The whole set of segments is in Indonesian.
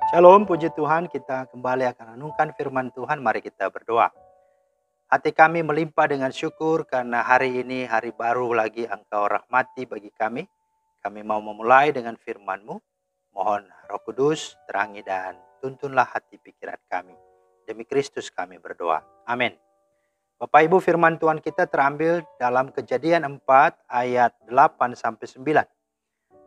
Shalom, puji Tuhan, kita kembali akan renungkan firman Tuhan. Mari kita berdoa. Hati kami melimpah dengan syukur karena hari ini hari baru lagi Engkau rahmati bagi kami. Kami mau memulai dengan firman-Mu. Mohon Roh Kudus terangi dan tuntunlah hati pikiran kami. Demi Kristus kami berdoa. Amin. Bapak Ibu, firman Tuhan kita terambil dalam Kejadian 4 ayat 8-9.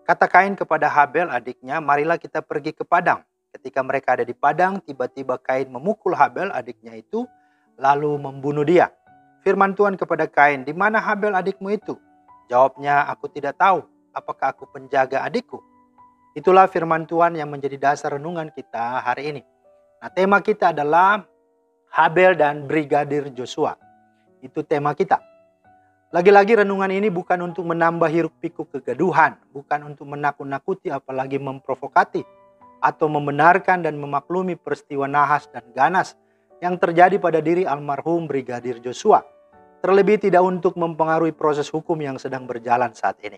Kata Kain kepada Habel adiknya, marilah kita pergi ke padang. Ketika mereka ada di padang, tiba-tiba Kain memukul Habel adiknya itu, lalu membunuh dia. Firman Tuhan kepada Kain, di mana Habel adikmu itu? Jawabnya, aku tidak tahu. Apakah aku penjaga adikku? Itulah firman Tuhan yang menjadi dasar renungan kita hari ini. Nah, tema kita adalah Habel dan Brigadir Joshua. Itu tema kita. Lagi-lagi renungan ini bukan untuk menambah hiruk-pikuk kegaduhan, bukan untuk menakut-nakuti apalagi memprovokasi, atau membenarkan dan memaklumi peristiwa nahas dan ganas yang terjadi pada diri almarhum Brigadir Joshua. Terlebih tidak untuk mempengaruhi proses hukum yang sedang berjalan saat ini.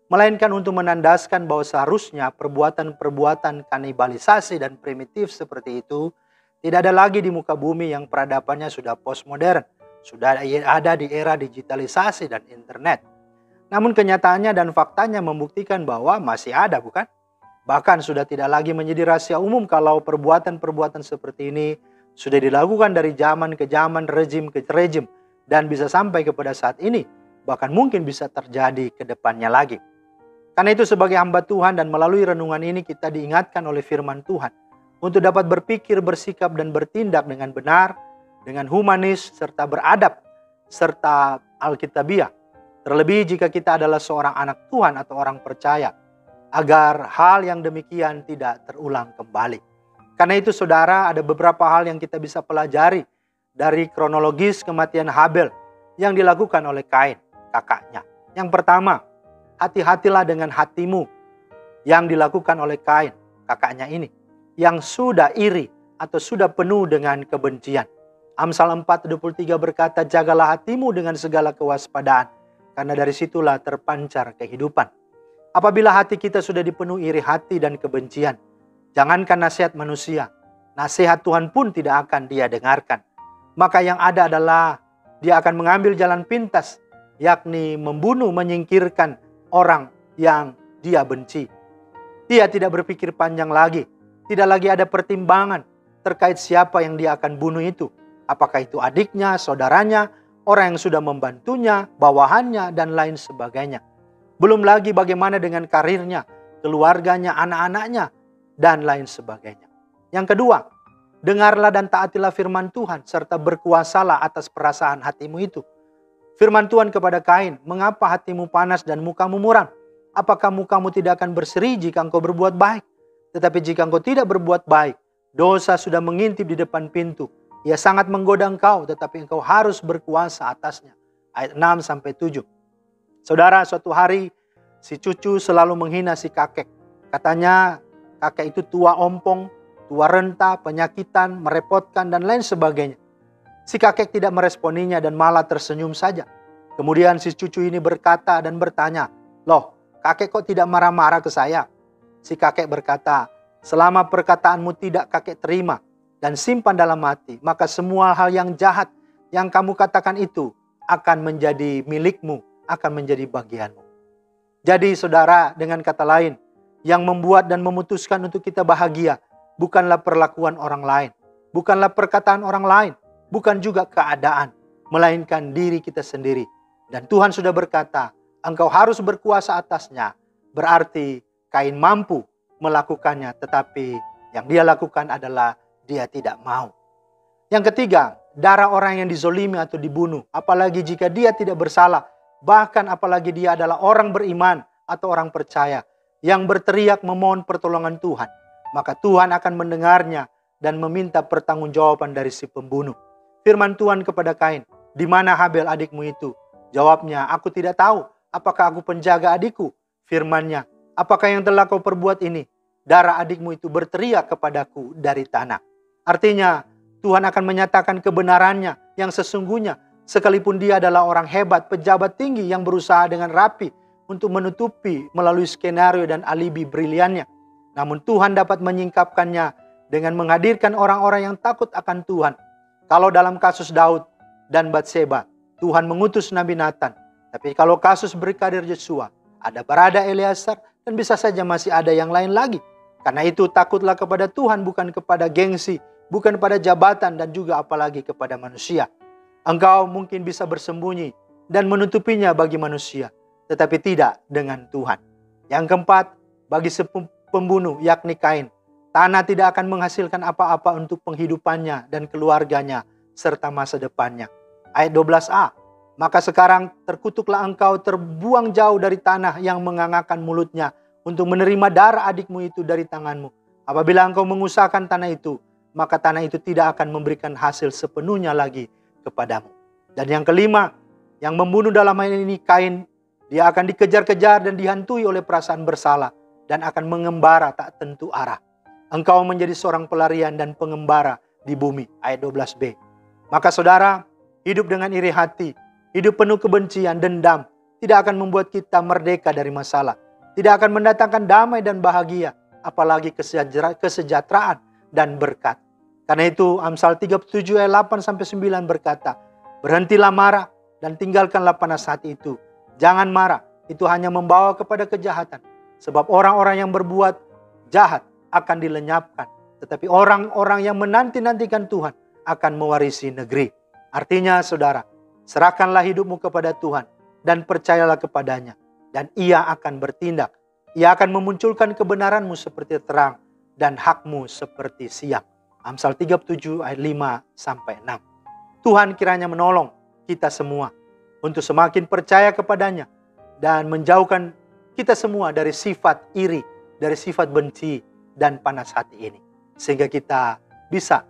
Melainkan untuk menandaskan bahwa seharusnya perbuatan-perbuatan kanibalisasi dan primitif seperti itu tidak ada lagi di muka bumi yang peradabannya sudah postmodern, sudah ada di era digitalisasi dan internet. Namun kenyataannya dan faktanya membuktikan bahwa masih ada, bukan? Bahkan sudah tidak lagi menjadi rahasia umum kalau perbuatan-perbuatan seperti ini sudah dilakukan dari zaman ke zaman, rezim ke rezim, dan bisa sampai kepada saat ini, bahkan mungkin bisa terjadi ke depannya lagi. Karena itu sebagai hamba Tuhan dan melalui renungan ini kita diingatkan oleh firman Tuhan untuk dapat berpikir, bersikap, dan bertindak dengan benar, dengan humanis, serta beradab, serta alkitabiah. Terlebih jika kita adalah seorang anak Tuhan atau orang percaya, agar hal yang demikian tidak terulang kembali. Karena itu saudara, ada beberapa hal yang kita bisa pelajari dari kronologis kematian Habel yang dilakukan oleh Kain, kakaknya. Yang pertama, hati-hatilah dengan hatimu yang dilakukan oleh Kain, kakaknya ini, yang sudah iri atau sudah penuh dengan kebencian. Amsal 4:23 berkata, jagalah hatimu dengan segala kewaspadaan, karena dari situlah terpancar kehidupan. Apabila hati kita sudah dipenuhi iri hati dan kebencian, jangankan nasihat manusia, nasihat Tuhan pun tidak akan dia dengarkan. Maka yang ada adalah dia akan mengambil jalan pintas, yakni membunuh, menyingkirkan orang yang dia benci. Dia tidak berpikir panjang lagi, tidak lagi ada pertimbangan terkait siapa yang dia akan bunuh itu. Apakah itu adiknya, saudaranya, orang yang sudah membantunya, bawahannya, dan lain sebagainya. Belum lagi bagaimana dengan karirnya, keluarganya, anak-anaknya, dan lain sebagainya. Yang kedua, dengarlah dan taatilah firman Tuhan, serta berkuasalah atas perasaan hatimu itu. Firman Tuhan kepada Kain, mengapa hatimu panas dan mukamu muram? Apakah mukamu tidak akan berseri jika engkau berbuat baik? Tetapi jika engkau tidak berbuat baik, dosa sudah mengintip di depan pintu. Ia sangat menggoda engkau, tetapi engkau harus berkuasa atasnya. Ayat 6-7. Saudara, suatu hari si cucu selalu menghina si kakek. Katanya kakek itu tua ompong, tua renta, penyakitan, merepotkan, dan lain sebagainya. Si kakek tidak meresponinya dan malah tersenyum saja. Kemudian si cucu ini berkata dan bertanya, loh, kakek kok tidak marah-marah ke saya? Si kakek berkata, selama perkataanmu tidak kakek terima dan simpan dalam hati, maka semua hal yang jahat yang kamu katakan itu akan menjadi milikmu, akan menjadi bagianmu. Jadi saudara, dengan kata lain, yang membuat dan memutuskan untuk kita bahagia bukanlah perlakuan orang lain, bukanlah perkataan orang lain, bukan juga keadaan, melainkan diri kita sendiri. Dan Tuhan sudah berkata, engkau harus berkuasa atasnya. Berarti Kain mampu melakukannya, tetapi yang dia lakukan adalah dia tidak mau. Yang ketiga, darah orang yang dizolimi atau dibunuh, apalagi jika dia tidak bersalah, bahkan apalagi dia adalah orang beriman atau orang percaya yang berteriak memohon pertolongan Tuhan, maka Tuhan akan mendengarnya dan meminta pertanggungjawaban dari si pembunuh. Firman Tuhan kepada Kain, di mana Habel adikmu itu? Jawabnya, aku tidak tahu. Apakah aku penjaga adikku? Firman-Nya, apakah yang telah kau perbuat ini? Darah adikmu itu berteriak kepadaku dari tanah. Artinya, Tuhan akan menyatakan kebenarannya yang sesungguhnya, sekalipun dia adalah orang hebat, pejabat tinggi yang berusaha dengan rapi untuk menutupi melalui skenario dan alibi briliannya. Namun Tuhan dapat menyingkapkannya dengan menghadirkan orang-orang yang takut akan Tuhan. Kalau dalam kasus Daud dan Batseba, Tuhan mengutus Nabi Nathan. Tapi kalau kasus Brigadir Yosua, ada Barada Eliezer, dan bisa saja masih ada yang lain lagi. Karena itu takutlah kepada Tuhan, bukan kepada gengsi, bukan pada jabatan, dan juga apalagi kepada manusia. Engkau mungkin bisa bersembunyi dan menutupinya bagi manusia, tetapi tidak dengan Tuhan. Yang keempat, bagi pembunuh yakni Kain, tanah tidak akan menghasilkan apa-apa untuk penghidupannya dan keluarganya serta masa depannya. Ayat 12a, maka sekarang terkutuklah engkau, terbuang jauh dari tanah yang mengangakkan mulutnya untuk menerima darah adikmu itu dari tanganmu. Apabila engkau mengusahakan tanah itu, maka tanah itu tidak akan memberikan hasil sepenuhnya lagi kepadamu. Dan yang kelima, yang membunuh dalam hal ini Kain, dia akan dikejar-kejar dan dihantui oleh perasaan bersalah dan akan mengembara tak tentu arah. Engkau menjadi seorang pelarian dan pengembara di bumi. Ayat 12b. Maka saudara, hidup dengan iri hati, hidup penuh kebencian, dendam, tidak akan membuat kita merdeka dari masalah. Tidak akan mendatangkan damai dan bahagia, apalagi kesejahteraan dan berkat. Karena itu Amsal 37 ayat 8-9 berkata, berhentilah marah dan tinggalkanlah panas hati itu. Jangan marah, itu hanya membawa kepada kejahatan. Sebab orang-orang yang berbuat jahat akan dilenyapkan. Tetapi orang-orang yang menanti-nantikan Tuhan akan mewarisi negeri. Artinya saudara, serahkanlah hidupmu kepada Tuhan dan percayalah kepadanya. Dan ia akan bertindak. Ia akan memunculkan kebenaranmu seperti terang dan hakmu seperti siang. Amsal 37 ayat 5-6. Tuhan kiranya menolong kita semua untuk semakin percaya kepadanya dan menjauhkan kita semua dari sifat iri, dari sifat benci dan panas hati ini. Sehingga kita bisa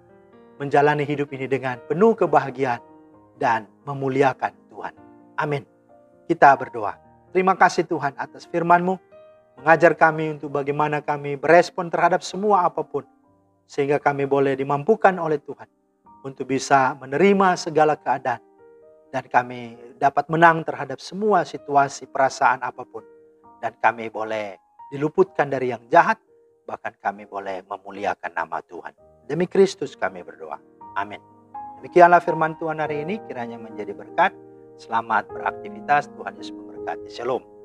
menjalani hidup ini dengan penuh kebahagiaan dan memuliakan Tuhan. Amin. Kita berdoa. Terima kasih Tuhan atas firman-Mu, mengajar kami untuk bagaimana kami berespon terhadap semua apapun, sehingga kami boleh dimampukan oleh Tuhan untuk bisa menerima segala keadaan, dan kami dapat menang terhadap semua situasi perasaan apapun, dan kami boleh diluputkan dari yang jahat, bahkan kami boleh memuliakan nama Tuhan. Demi Kristus kami berdoa. Amin. Demikianlah firman Tuhan hari ini, kiranya menjadi berkat. Selamat beraktivitas, Tuhan Yesus memberkati. Shalom.